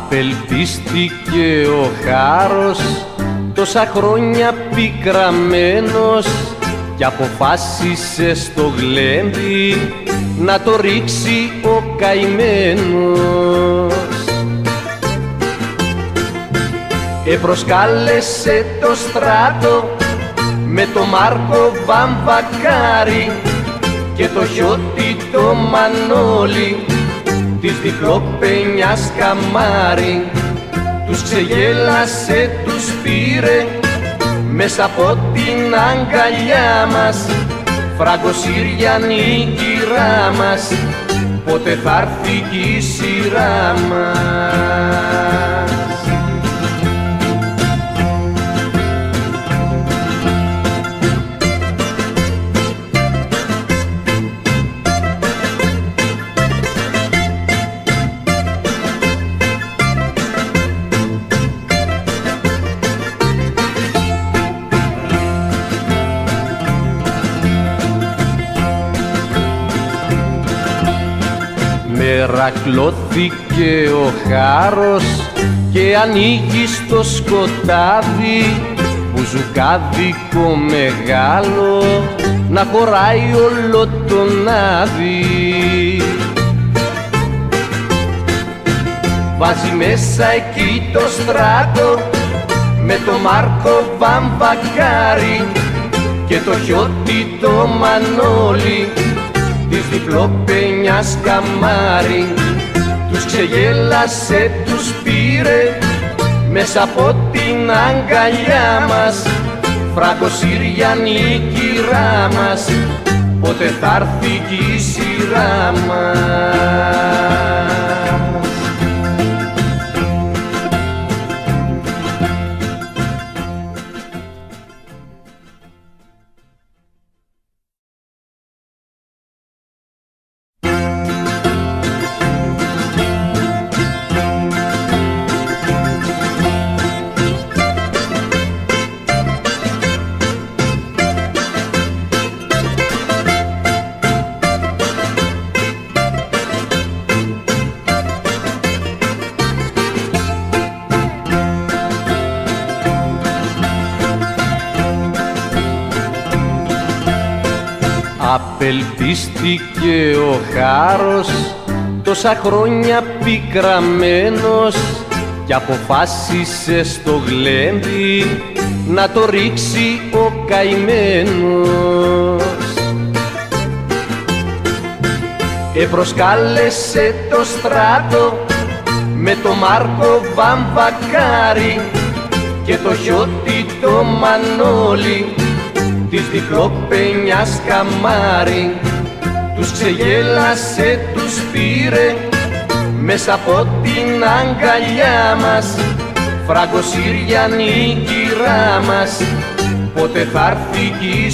Απελπίστηκε ο Χάρος, τόσα χρόνια πικραμένος, κι αποφάσισε στο γλέντι να το ρίξει ο καημένος. Προσκάλεσε το στράτο με το Μάρκο Βαμβακάρη και το Χιώτη το Μανώλη της διπλοπενιάς καμάρι. Τους ξεγέλασε, τους πήρε μέσα από την αγκαλιά μας. Φραγκοσύριανη κυρά μας, πότε θα έρθει κι η σειρά μας. Μερακλώθηκε ο Χάρος και ανοίγει στο σκοτάδι μπουζουκάδικο μεγάλο να χωράει όλο τον άδει. Βάζει μέσα εκεί το στράτο με το Μάρκο Βαμβακάρη και το Χιώτη το Μανώλη της διπλοπενιάς καμάρι. Τους ξεγέλασε, τους πήρε μέσα από την αγκαλιά μας. Φραγκοσύριανη κυρά μας, πότε θα έρθει κι η σειρά μας. Απελπίστηκε ο Χάρος, τόσα χρόνια πικραμένος, κι αποφάσισε στο γλέντι να το ρίξει ο καημένος. Προσκάλεσε το στράτο με το Μάρκο Βαμβακάρη και το Χιώτη το Μανώλη της διπλοπενιάς καμάρι. Τους ξεγέλασε, τους πήρε μέσα από την αγκαλιά μας. Φραγκοσύριανη κυρά μας, πότε θα έρθει κι η